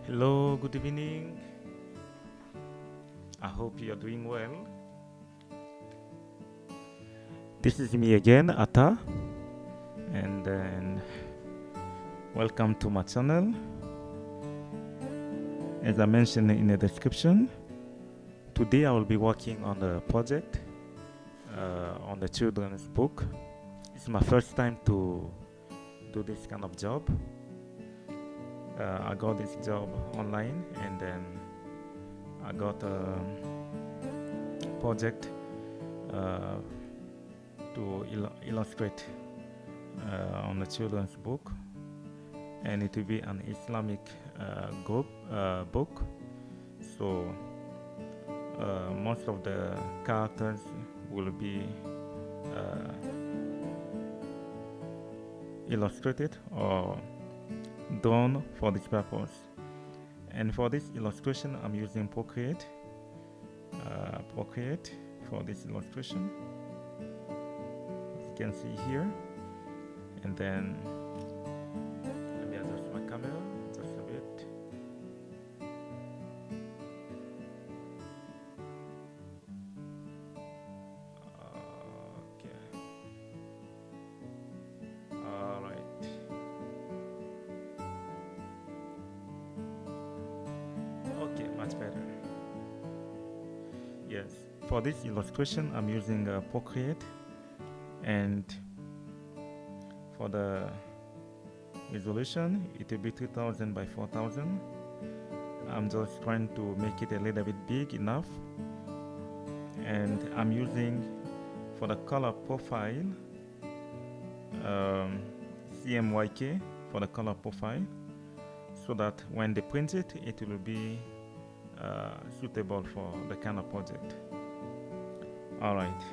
Hello, good evening. I hope you're doing well. This is me again, Ata, and then welcome to my channel. As I mentioned in the description, today I will be working on a project on the children's book. It's my first time to do this kind of job. I got this job online, and then I got a project uh, to illustrate on the children's book, and it will be an Islamic book. So most of the characters will be uh, illustrated or drawn for this purpose. And for this illustration, I'm using Procreate. Procreate for this illustration, as you can see here. And then let me adjust my camera just a bit. Okay. All right. Okay, much better. Yes. For this illustration, I'm using Procreate, and for the resolution, it will be 3000 by 4000. I'm just trying to make it a little bit big enough, and I'm using for the color profile CMYK for the color profile, so that when they print it, it will be suitable for the kind of project. Alright,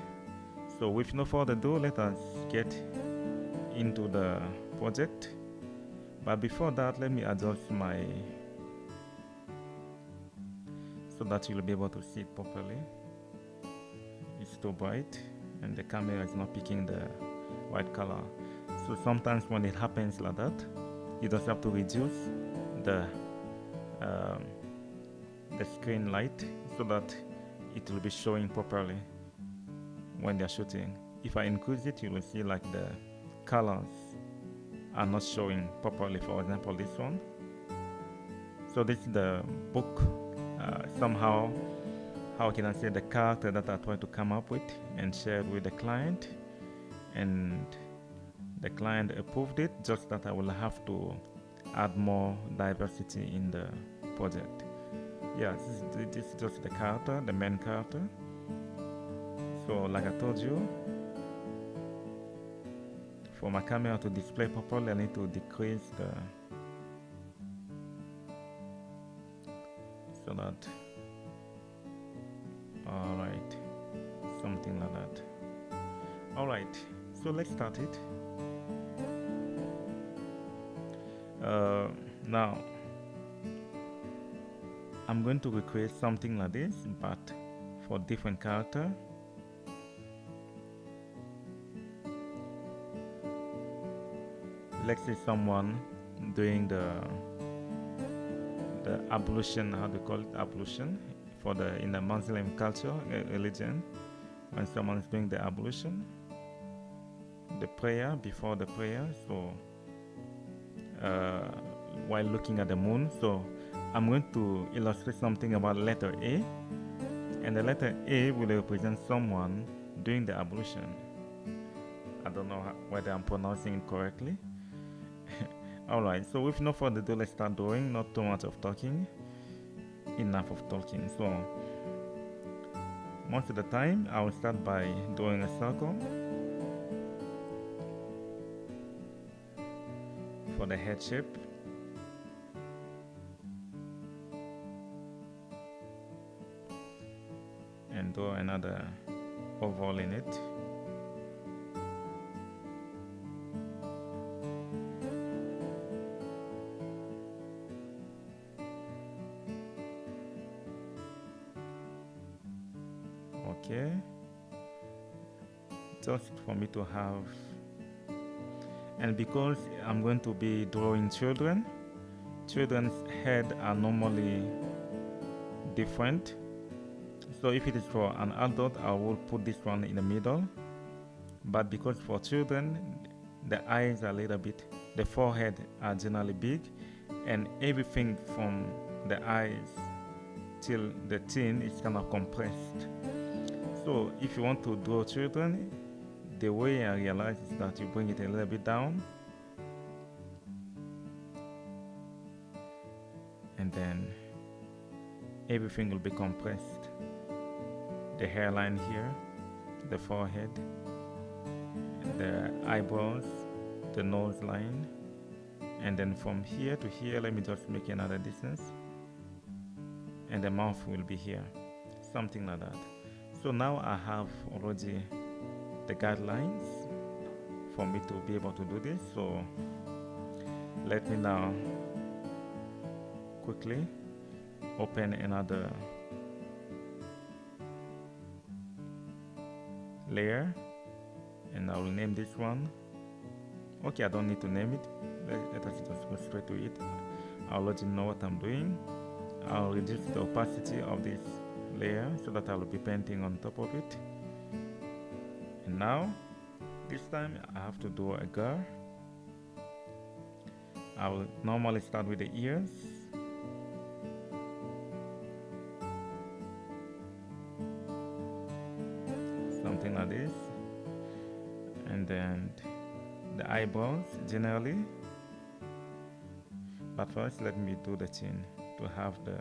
so with no further ado, let us get into the project. But before that, let me adjust my so that you'll be able to see it properly. It's too bright and the camera is not picking the white color. So sometimes when it happens like that, you just have to reduce the screen light so that it will be showing properly when they're shooting. If I increase it, you will see like the colors are not showing properly. For example, this one. So this is the book. Somehow, how can I say, the character that I try to come up with and share with the client, and the client approved it. Just that I will have to add more diversity in the project. Yeah, this is just the character, the main character. So like I told you, for my camera to display properly, I need to decrease the so that alright, something like that. Alright, so let's start it. Now I'm going to recreate something like this, but for different character. Let's say someone doing the ablution, how do you call it, ablution, for the in the Muslim culture, religion, when someone is doing the ablution, the prayer, before the prayer. So while looking at the moon, so I'm going to illustrate something about letter A, and the letter A will represent someone doing the ablution. I don't know whether I'm pronouncing it correctly. Alright, so with no further ado, let's start drawing. Not too much of talking, enough of talking. So most of the time I will start by drawing a circle for the head shape, and draw another oval in it. Okay, just for me to have, and because I'm going to be drawing children, children's head are normally different. So if it is for an adult, I will put this one in the middle. But because for children, the eyes are a little bit, the forehead are generally big, and everything from the eyes till the chin is kind of compressed. So if you want to draw children, the way I realize is that you bring it a little bit down, and then everything will be compressed. The hairline here, the forehead, the eyebrows, the nose line, and then from here to here, let me just make another distance, and the mouth will be here, something like that. So now I have already the guidelines for me to be able to do this. So let me now quickly open another layer, and I will name this one. Okay, I don't need to name it. Let us just go straight to it. I already know what I'm doing. I'll reduce the opacity of this layer so that I will be painting on top of it. And now, this time I have to do a girl. I will normally start with the ears. Something like this. And then the eyebrows generally. But first let me do the chin to have the,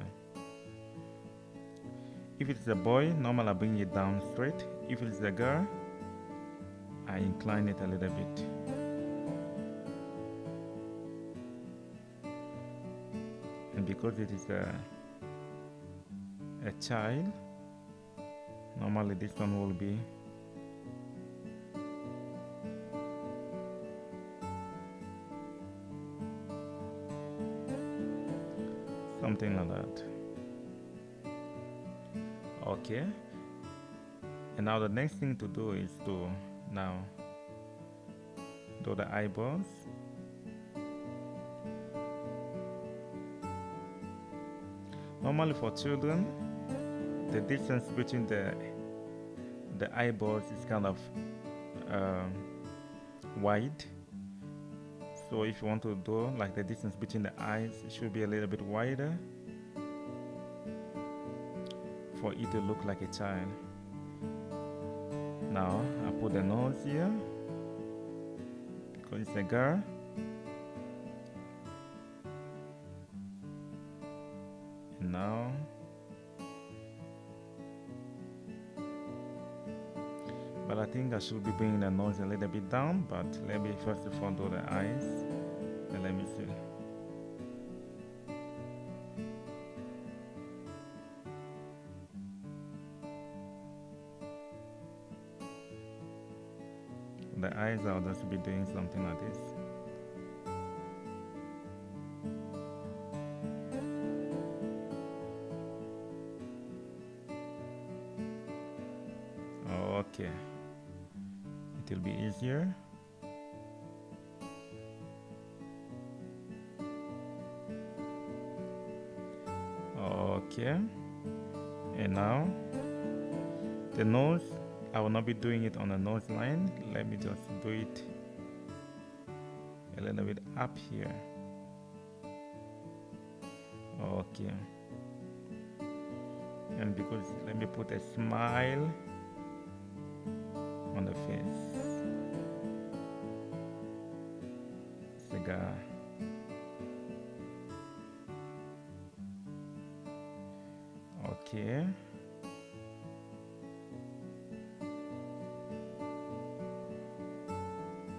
if it's a boy, normally I bring it down straight. If it's a girl, I incline it a little bit. And because it is a child, normally this one will be something like that. Okay, and now the next thing to do is to now do the eyebrows. Normally for children, the distance between the eyebrows is kind of wide. So if you want to do like the distance between the eyes, it should be a little bit wider for it to look like a child. Now I put the nose here because it's a girl. And now but I think I should be bringing the nose a little bit down, but let me first of all do the eyes, and let me see. The eyes, I'll just be doing something like this. Okay. It will be easier. Okay, and now the nose, I will not be doing it on the nose line. Let me just do it a little bit up here. Okay, and because let me put a smile on the face. Cigar. Okay.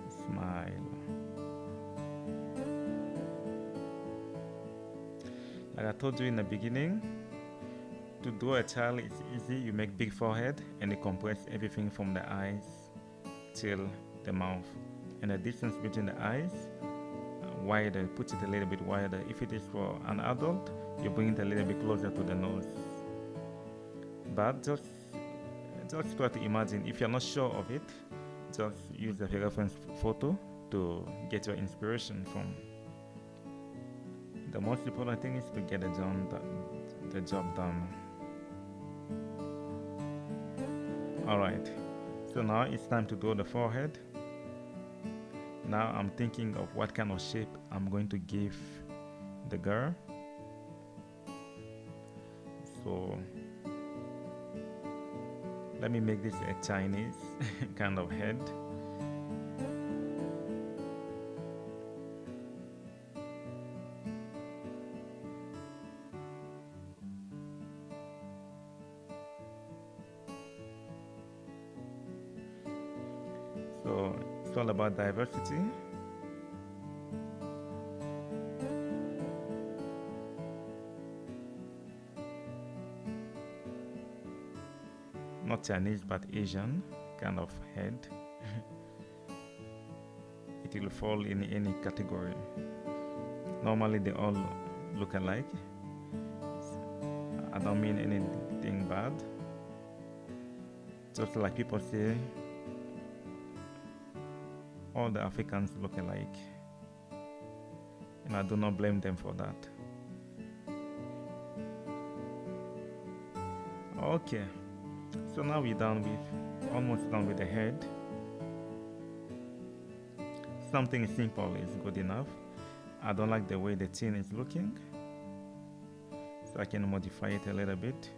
Smile. Like I told you in the beginning, to draw a child is easy. You make big forehead and you compress everything from the eyes till the mouth. And the distance between the eyes wider, put it a little bit wider. If it is for an adult, you bring it a little bit closer to the nose. But just try to imagine. If you're not sure of it, just use a reference photo to get your inspiration from The most important thing is to get the job done. Alright, so now it's time to draw the forehead. Now I'm thinking of what kind of shape I'm going to give the girl. So let me make this a Chinese kind of head. So it's all about diversity. Not Chinese but Asian kind of head. It will fall in any category. Normally they all look alike. I don't mean anything bad. Just like people say, all the Africans look alike. And I do not blame them for that. Okay, so now we're almost done with the head. Something simple is good enough. I don't like the way the chin is looking, so I can modify it a little bit.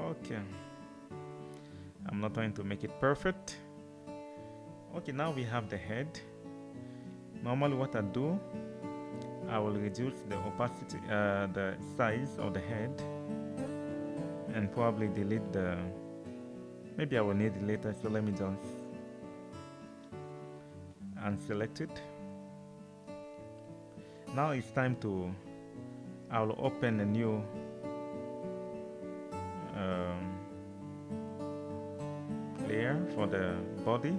Okay, I'm not trying to make it perfect. Okay, now we have the head. Normally what I do, I will reduce the opacity, the size of the head, and probably delete maybe I will need it later, so let me just unselect it. Now it's time I will open a new layer for the body.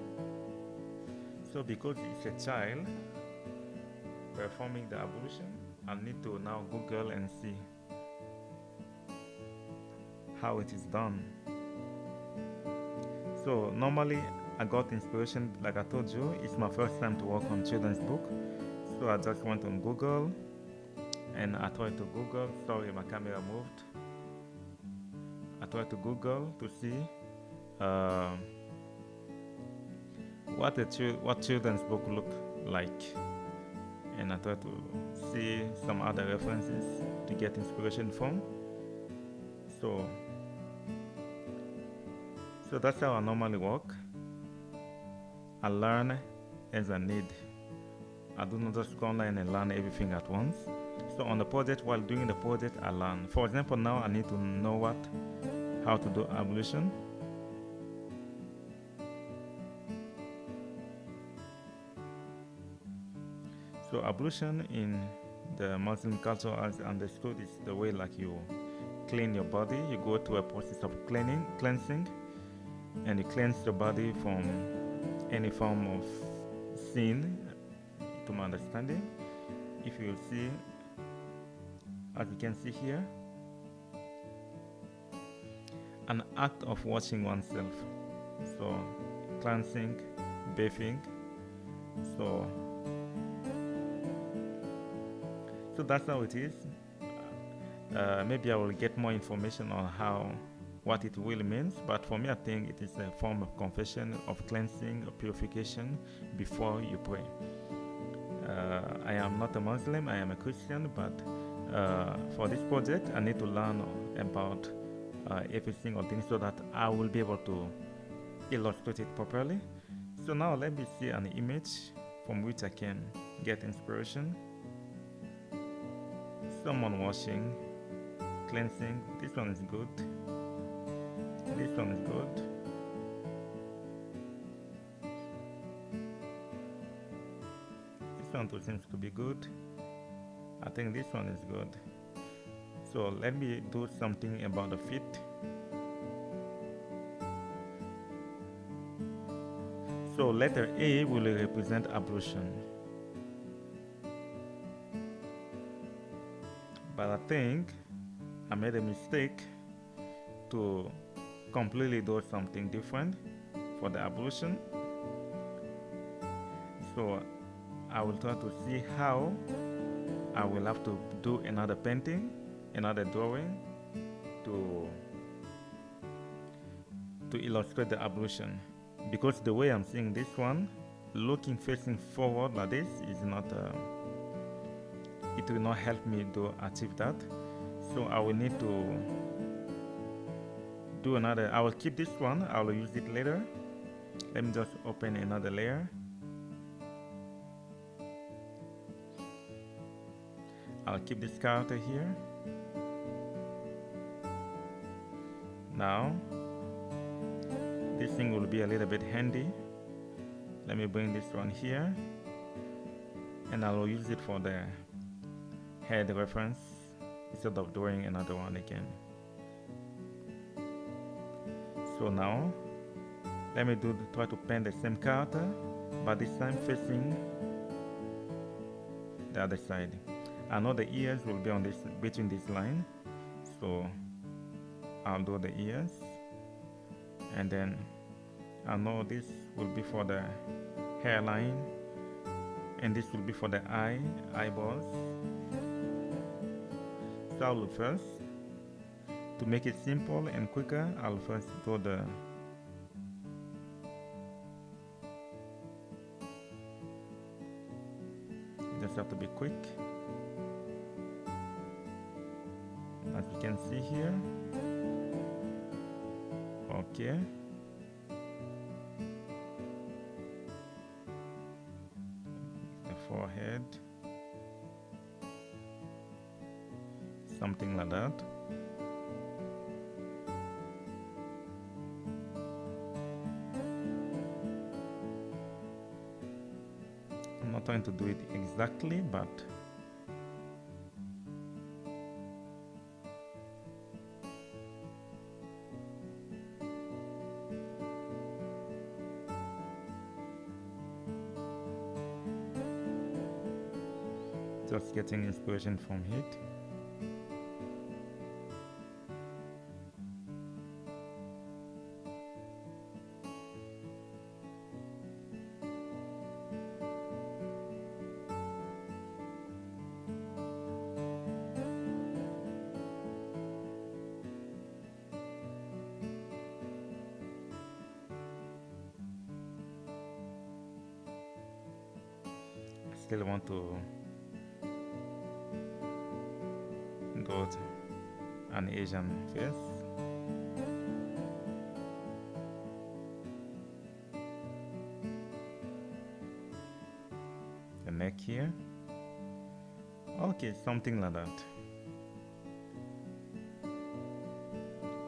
So because it's a child performing the ablution, I need to now Google and see how it is done. So normally I got inspiration, like I told you, it's my first time to work on children's book. So I just went on Google and I tried to Google, sorry my camera moved. I tried to Google to see what children's book look like, and I tried to see some other references to get inspiration from. So that's how I normally work. I learn as I need. I do not just go online and learn everything at once. So on the project, while doing the project, I learn. For example, now I need to know how to do ablution. So ablution in the Muslim culture, as understood, is the way like you clean your body. You go through a process of cleansing, and you cleanse your body from any form of sin, to my understanding. If you see, as you can see here, an act of washing oneself. So cleansing, bathing. So that's how it is. Maybe I will get more information on what it really means, but for me I think it is a form of confession, of cleansing, of purification before you pray. I am not a Muslim, I am a Christian, but for this project I need to learn about every single thing so that I will be able to illustrate it properly. So now let me see an image from which I can get inspiration. Someone washing, cleansing. This one is good. This one is good. This one too seems to be good. I think this one is good. So let me do something about the feet. So letter A will represent ablution. But I think I made a mistake to completely do something different for the ablution. So I will try to see how I will have to do another painting, another drawing to illustrate the ablution, because the way I'm seeing this one, looking facing forward like this is not it will not help me to achieve that. So I will need to do another. I will keep this one, I will use it later. Let me just open another layer. I'll keep this character here. Now this thing will be a little bit handy. Let me bring this one here, and I will use it for the head reference instead of doing another one again. So now let me try to paint the same character, but this time facing the other side. I know the ears will be on this, between this line, so I'll do the ears, and then I know this will be for the hairline, and this will be for the eyeballs. So I'll first, to make it simple and quicker, I'll first do the you just have to be quick, as you can see here. Okay. The forehead. Something like that. I'm not trying to do it exactly, but just getting inspiration from it. Still want to do an Asian face. The neck here. Okay, something like that.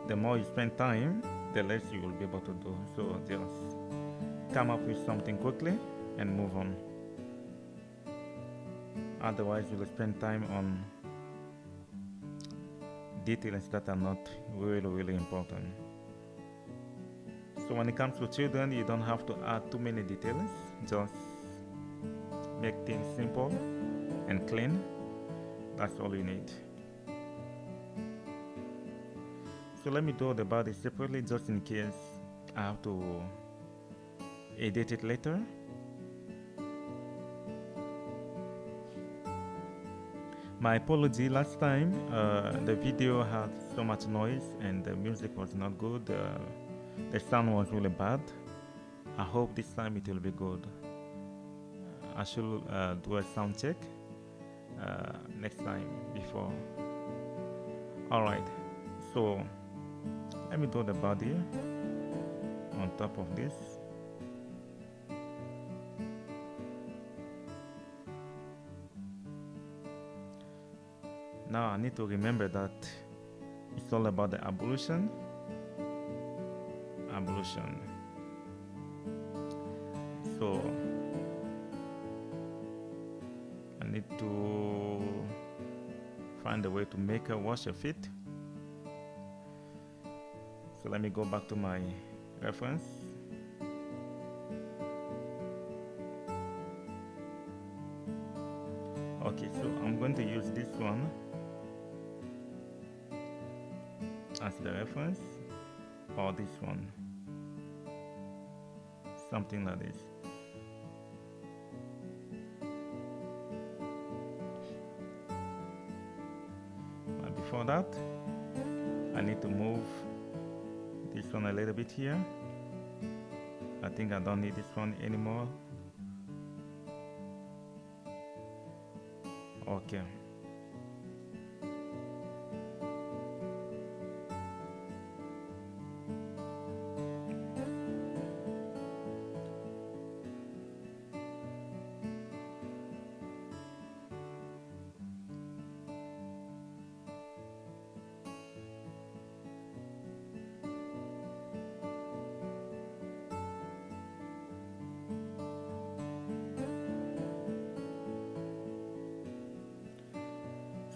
The more you spend time, the less you will be able to do. So just come up with something quickly and move on. Otherwise, you will spend time on details that are not really important. So when it comes to children, you don't have to add too many details. Just make things simple and clean. That's all you need. So let me do the body separately, just in case I have to edit it later. My apology, last time the video had so much noise and the music was not good. The sound was really bad. I hope this time it will be good. I should do a sound check next time before. Alright, so let me do the body on top of this. Now I need to remember that it's all about the ablution. So I need to find a way to make her wash her feet. So let me go back to my reference. Okay, so I'm going to use this one as the reference, or this one, something like this. But before that, I need to move this one a little bit here. I think I don't need this one anymore. Okay.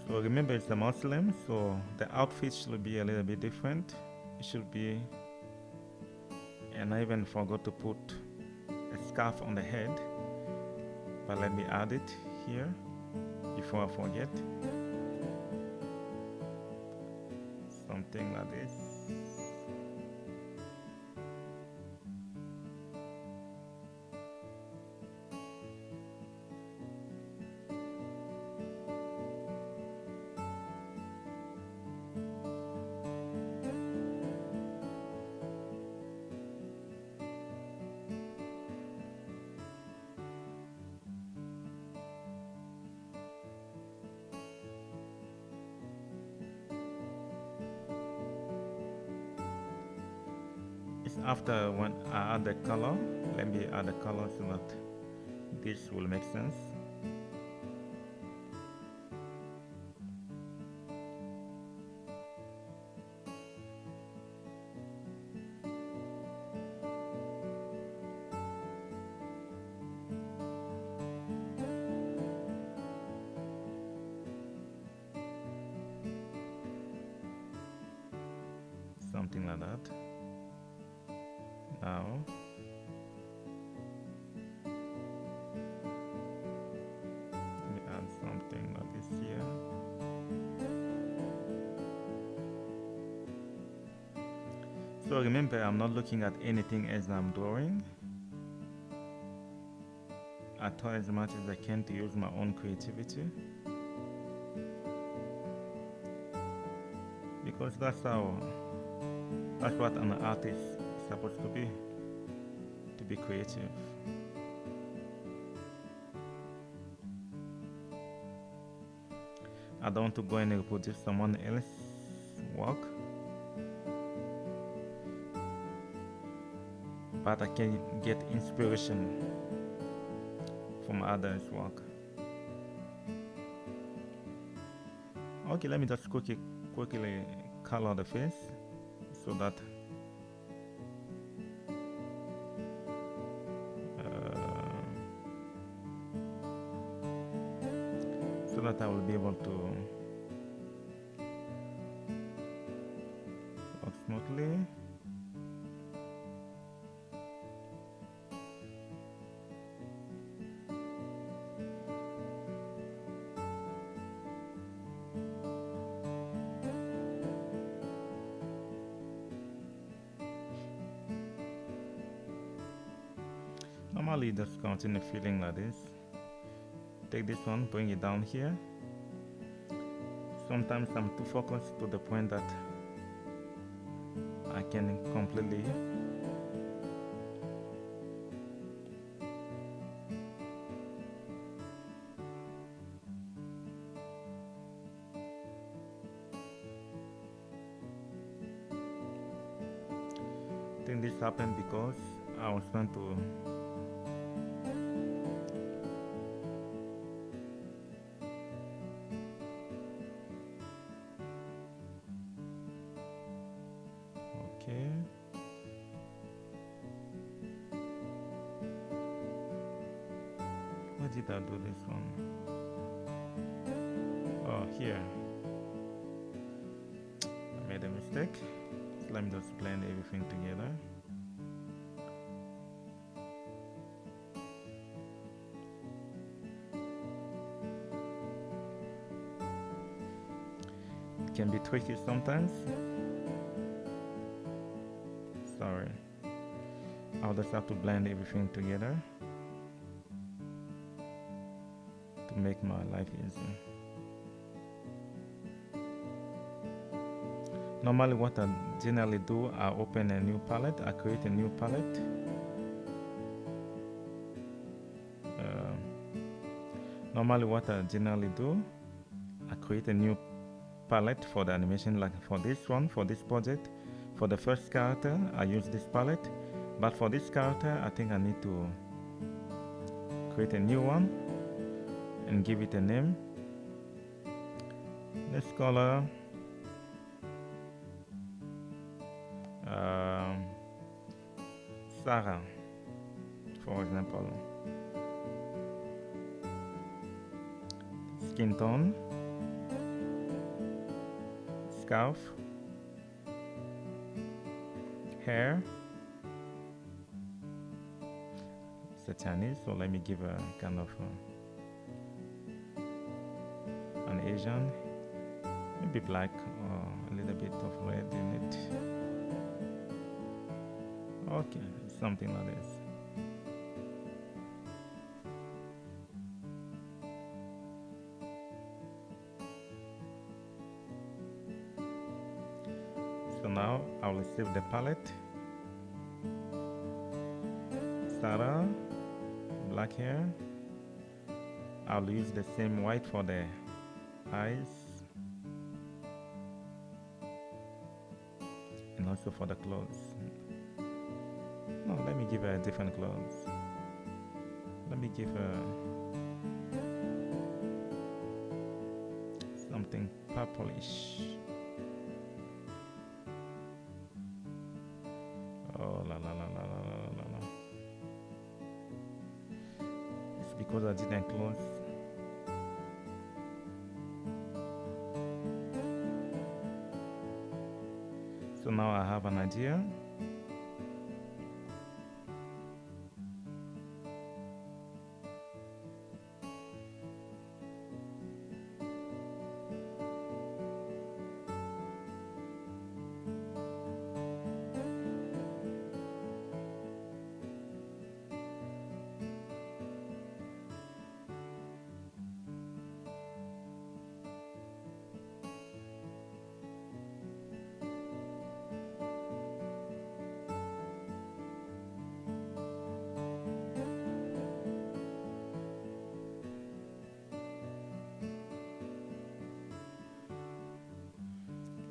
So remember, it's a Muslim, so the outfit should be a little bit different. It should be, and I even forgot to put a scarf on the head, but let me add it here before I forget. Something like this. After when I add the color, let me add the color so that this will make sense. Something like that. Now, let me add something like this here. So remember, I'm not looking at anything as I'm drawing. I try as much as I can to use my own creativity, because that's what an artist is supposed to be creative. I don't want to go and reproduce someone else's work, but I can get inspiration from others' work. Okay, let me just quickly color the face so that I will be able to work smoothly. Normally just continue feeling like this. Take this one, bring it down here. Sometimes I'm too focused to the point that I can completely I think this happened because I was trying to did I do this one? Oh, here. I made a mistake. So let me just blend everything together. It can be tricky sometimes, first have to blend everything together to make my life easy. Normally what I generally do, I open a new palette, I create a new palette. Normally what I generally do, I create a new palette for the animation, like for this one, for this project. For the first character, I use this palette, but for this character, I think I need to create a new one and give it a name. Let's call her Sarah, for example. Skin tone, scarf, hair. It's a Chinese, so let me give a kind of an Asian, maybe black or a little bit of red in it. Okay, something like this. So now I will save the palette. Sarah, black hair. I'll use the same white for the eyes and also for the clothes. No, let me give her different clothes. Let me give her something purplish. Oh la la la la la la la la. It's because I didn't close. So now I have an idea.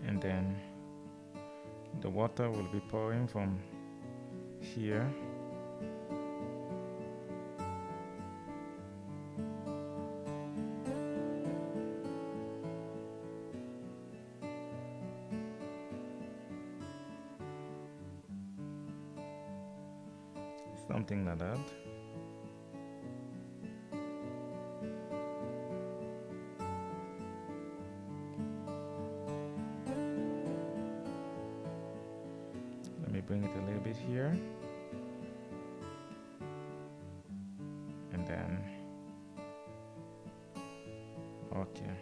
And then the water will be pouring from here. Something like that. Bring it a little bit here, and then okay.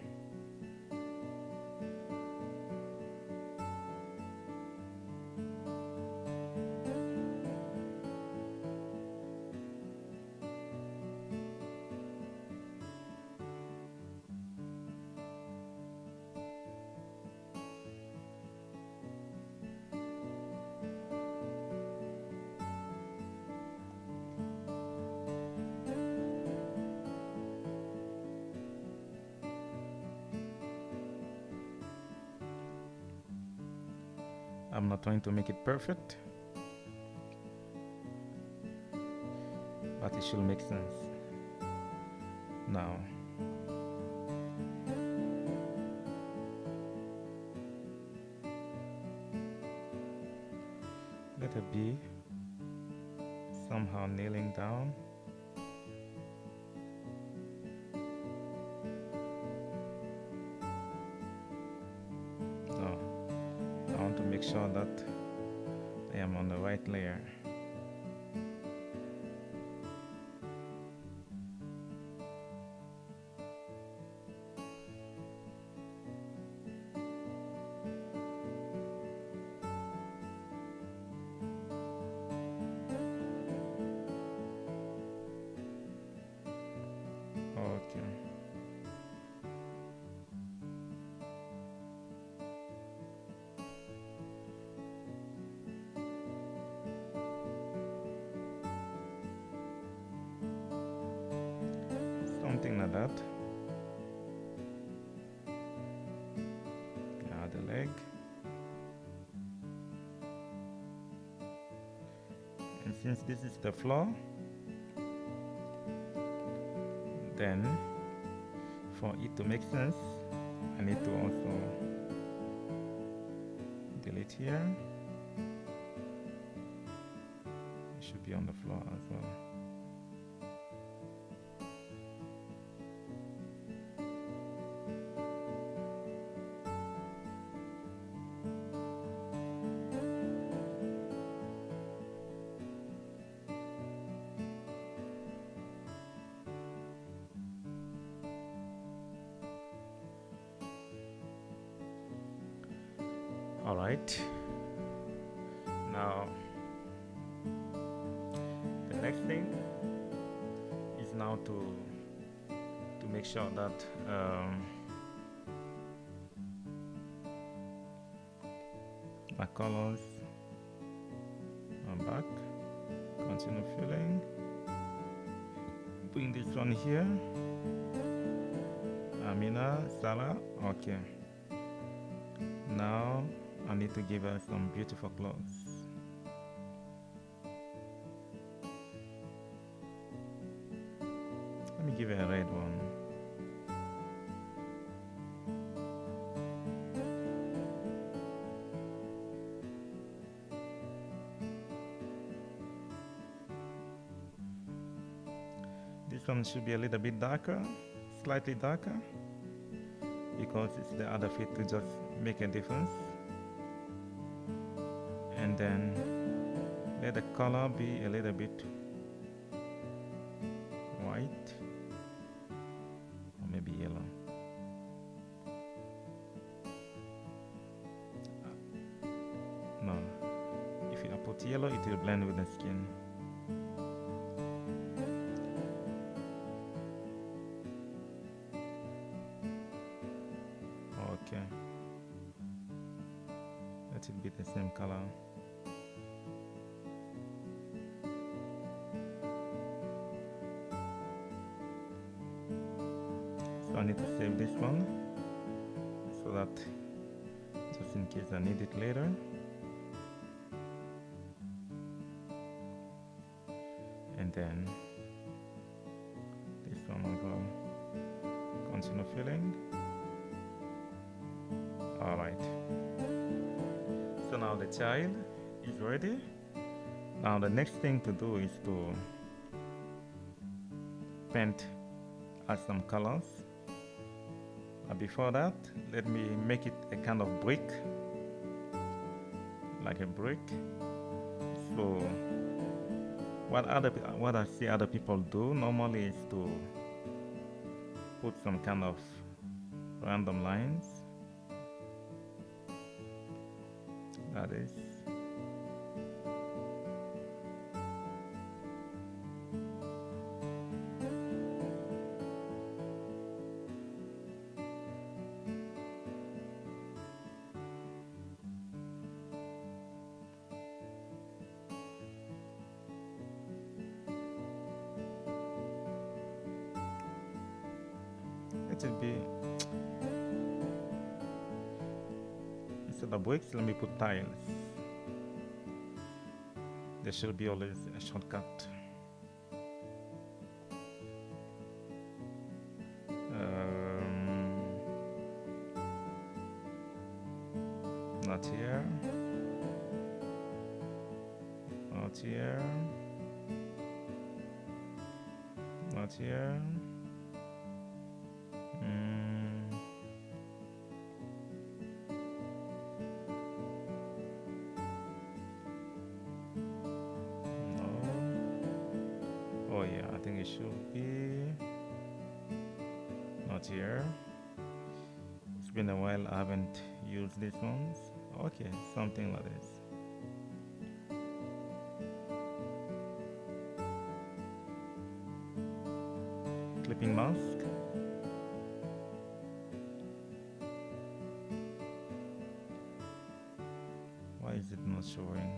I'm not trying to make it perfect, but it should make sense. Now, let it be somehow kneeling down. To make sure that I am on the right layer. like that. Now the leg. And since this is the floor, then for it to make sense, I need to also delete here. It should be on the floor as well. All right. Now, the next thing is now to make sure that my colors are back. Continue filling. Bring this one here. Amina, Salah. Okay. Now I need to give her some beautiful clothes. Let me give her a red one. This one should be a little bit darker, slightly darker, because it's the other fit to just make a difference. And then let the color be a little bit white or maybe yellow. No, if I put yellow, it will blend with the skin. Okay, let it be the same color. So I need to save this one so that just in case I need it later. And then this one as well. Continue filling. Alright. So now the child is ready. Now the next thing to do is to paint, add some colors. But before that, let me make it a kind of brick, like a brick. So what I see other people do normally is to put some kind of random lines. That is. It will be, instead of bricks, let me put tiles. There should be always a shortcut. Not here. Not here. Not here. Oh yeah, I think it should be not here. It's been a while I haven't used these ones. Okay, something like this. Clipping mask. Why is it not showing?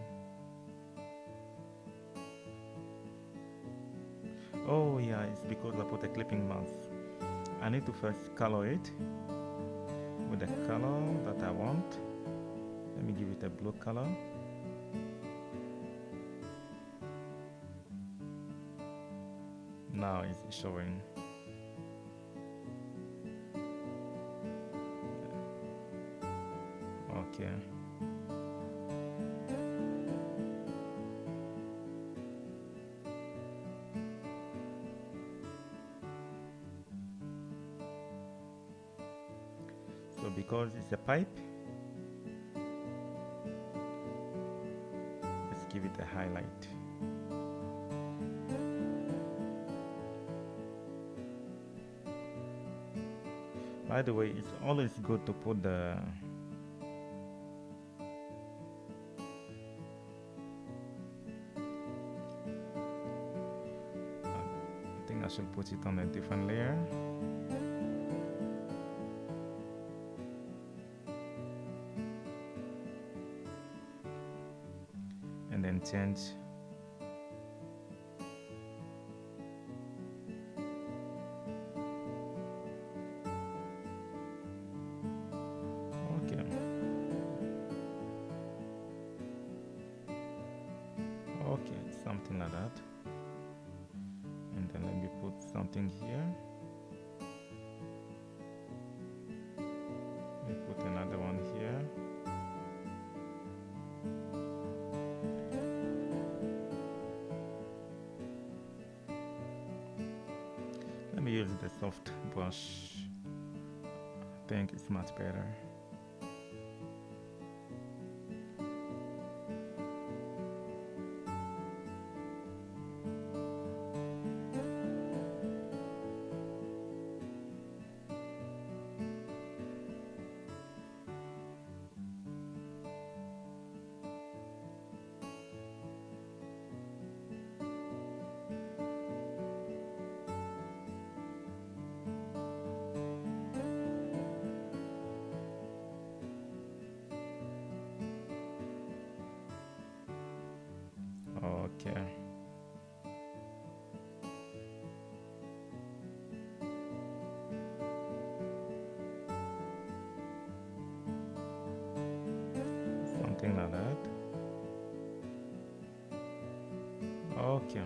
Oh yeah, it's because I put a clipping mask. I need to first color it with the color that I want. Let me give it a blue color. Now it's showing. Okay. So because it's a pipe, let's give it a highlight. By the way, it's always good to put the I think I should put it on a different layer. And then change okay. Okay, something like that. And then let me put something here. Let me put another one here. Let me use the soft brush. I think it's much better. Okay. Something like that. Okay.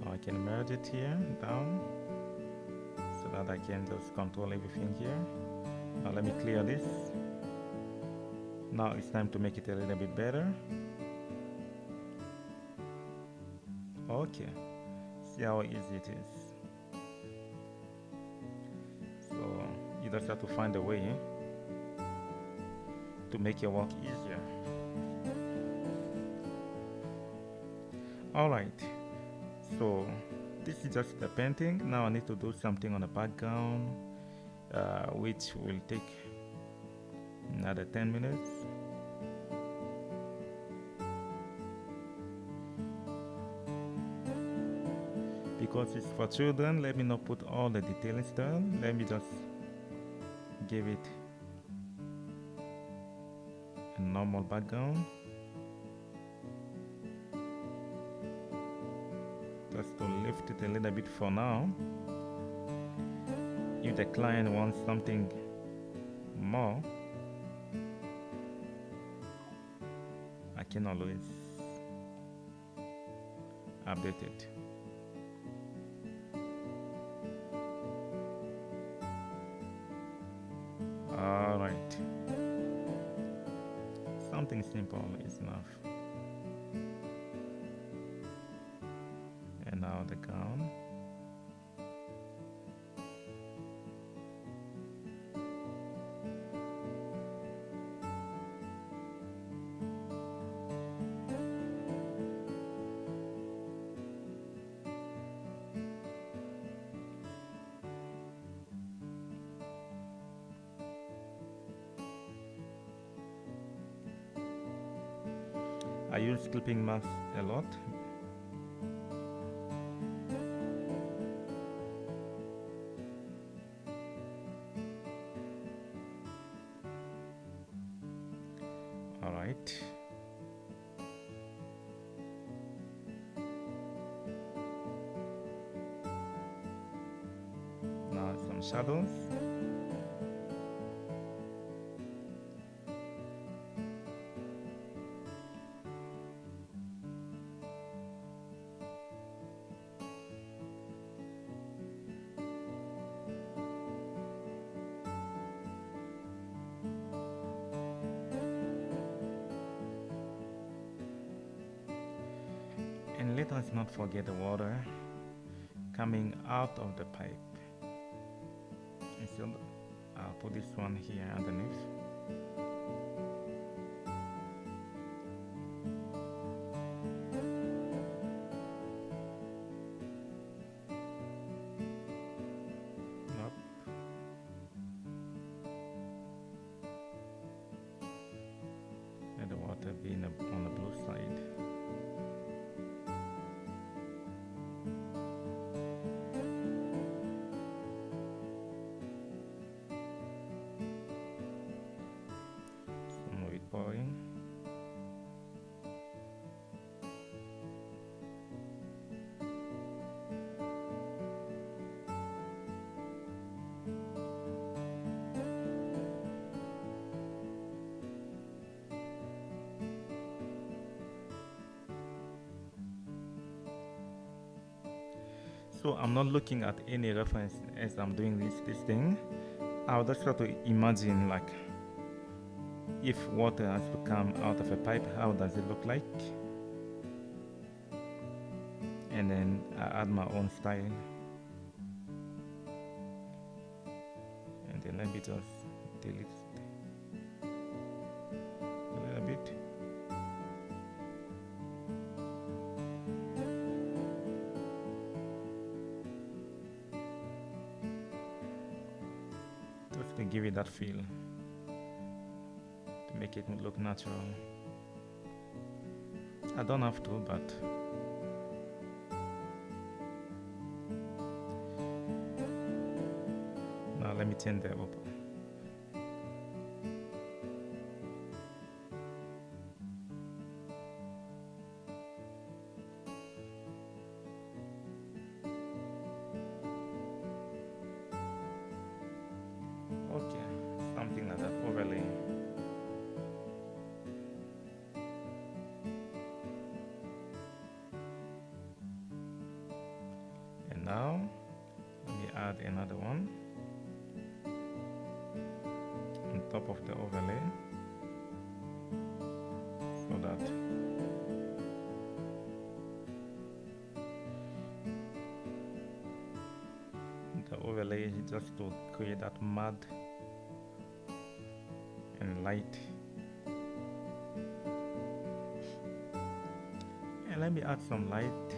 Now I can merge it here down so that I can just control everything here. Now let me clear this. Now it's time to make it a little bit better. Okay, see how easy it is. So you just have to find a way to make your work easier. Alright, so this is just the painting. Now I need to do something on the background, which will take another 10 minutes. Because it's for children, let me not put all the details down. Let me just give it a normal background. Just to lift it a little bit for now. If the client wants something more, I can always update it. Alright. Something simple is enough. And now the gown. I use clipping mask a lot. Alright. shadows. And let us not forget the water coming out of the pipe. And so I'll put this one here underneath. Up. Let the water be on the blue side. Pouring. So I'm not looking at any reference as I'm doing this thing. I'll just try to imagine, like, if water has to come out of a pipe, how does it look like? And then I add my own style. And then let me just delete a little bit. Just to give it that feel, to make it look natural. I don't have to, but now let me turn that up. Okay, something like that, overlay. And now let me add another one on top of the overlay, so that the overlay is just to create that mud and light. And let me add some light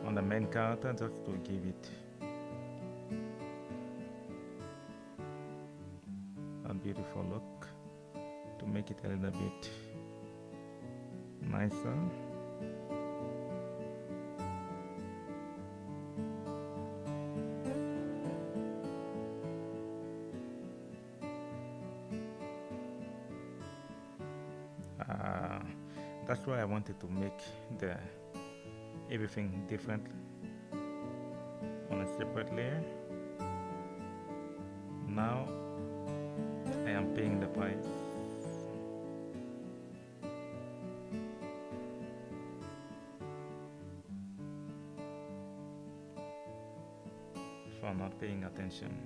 on the main character just to give it a beautiful look, to make it a little bit nicer. That's why I wanted to make everything different on a separate layer. Now I am paying the price. For not paying attention.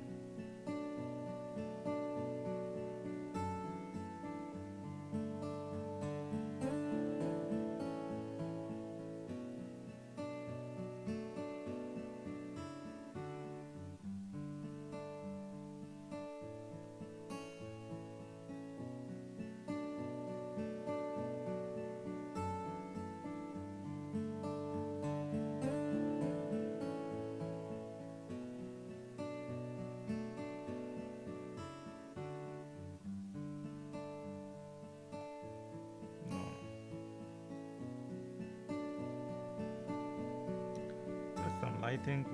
Lighting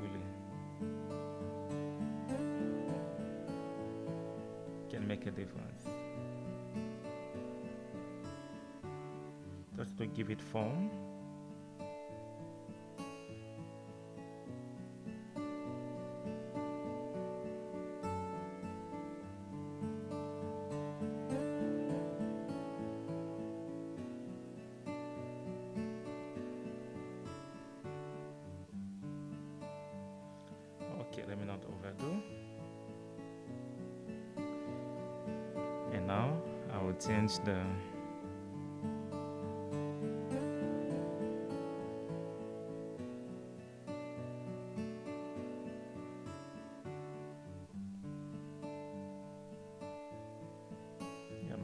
can make a difference. Just to give it form. not overdo. And now I will change the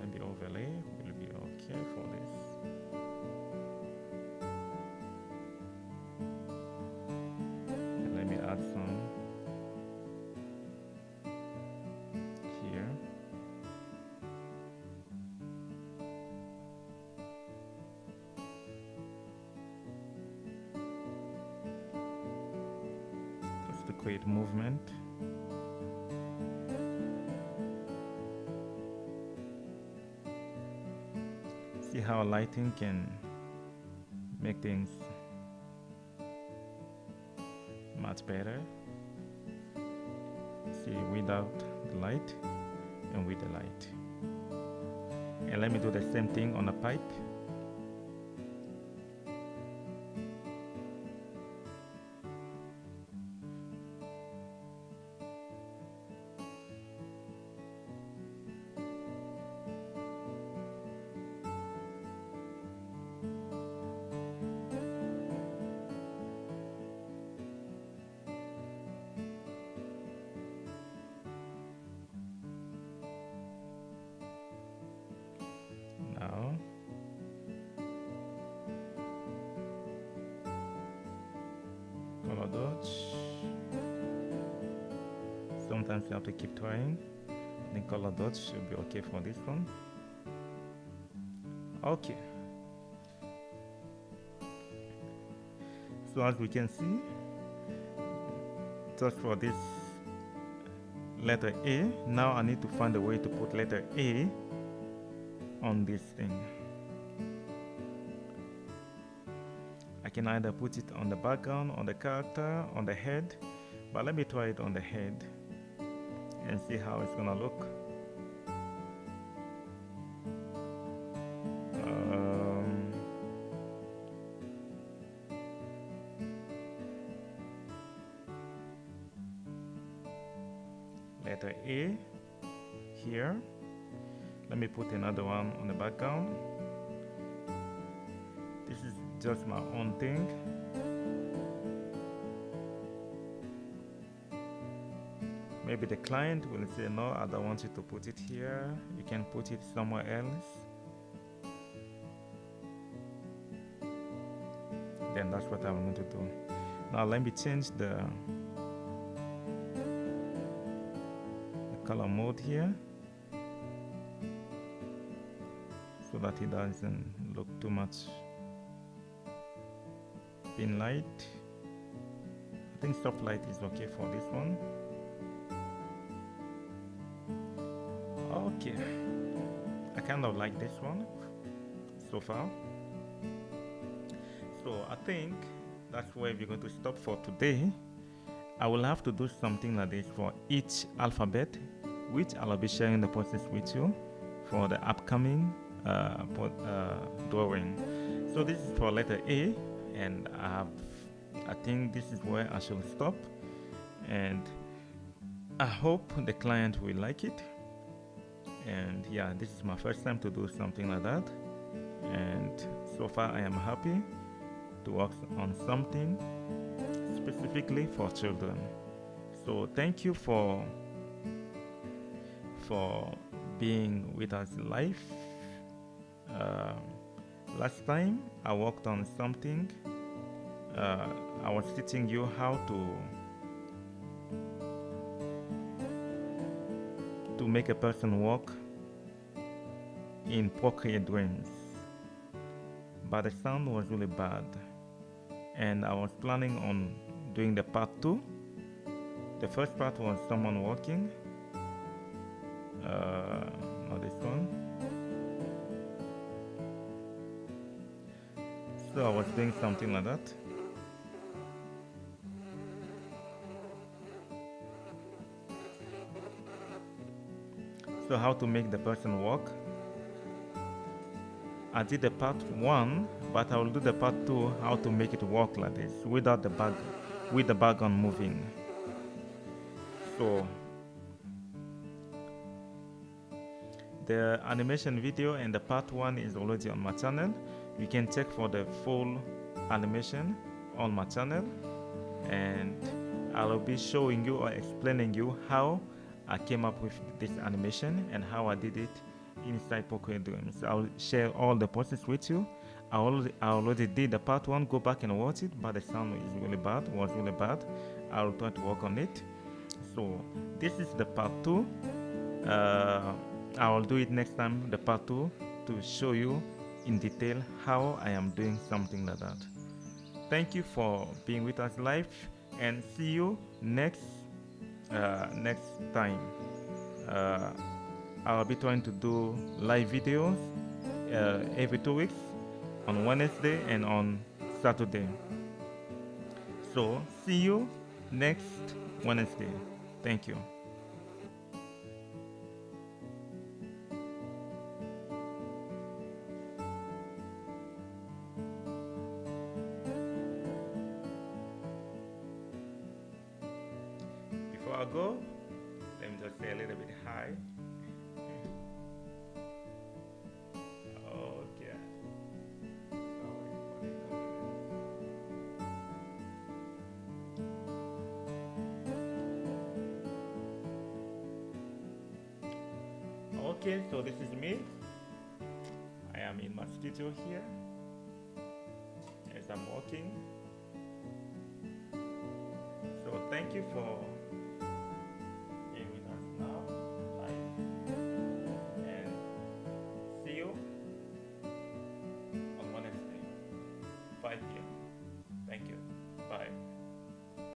maybe overlay will be okay for this. And let me add some here. Just to create movement. See how lighting can make things much better. See, without the light and with the light. And let me do the same thing on the pipe. Now, color dodge. Sometimes you have to keep trying. The color dodge should be okay for this one. Okay. So as we can see, just for this letter A, now I need to find a way to put letter A on this thing. I can either put it on the background, on the character, on the head, but let me try it on the head and see how it's gonna look. Letter A here. Let me put another one on the background. This is just my own thing. Maybe the client will say, no, I don't want you to put it here. You can put it somewhere else. Then that's what I'm going to do. Now let me change the color mode here so that it doesn't look too much pin light. I think soft light is okay for this one. Okay, I kind of like this one so far. So I think that's where we're going to stop for today. I will have to do something like this for each alphabet, which I'll be sharing the process with you for the upcoming drawing. So this is for letter A, and I think this is where I should stop, and I hope the client will like it. And yeah, this is my first time to do something like that, and so far I am happy to work on something specifically for children. So thank you for being with us live. Last time I worked on something. I was teaching you how to make a person walk in Procreate drawings, but the sound was really bad, and I was planning on doing the part 2. The first part was someone walking, not this one. So I was doing something like that. So how to make the person walk. I did the part 1, but I will do the part 2, how to make it walk like this without the background moving. So the animation video and the part 1 is already on my channel. You can check for the full animation on my channel, and I'll be showing you or explaining you how I came up with this animation and how I did it inside Procreate Dreams. I'll share all the process with you. I already did the part 1. Go back and watch it, but the sound is really bad, was really bad. I'll try to work on it. So this is the part 2. I will do it next time, the part 2, to show you in detail how I am doing something like that. Thank you for being with us live, and see you next time. I'll be trying to do live videos every 2 weeks, on Wednesday and on Saturday. So see you next Wednesday. Thank you. Before I go, let me just say a little bit hi. Okay. Okay, so this is me. I am in my studio here as I'm working. So thank you for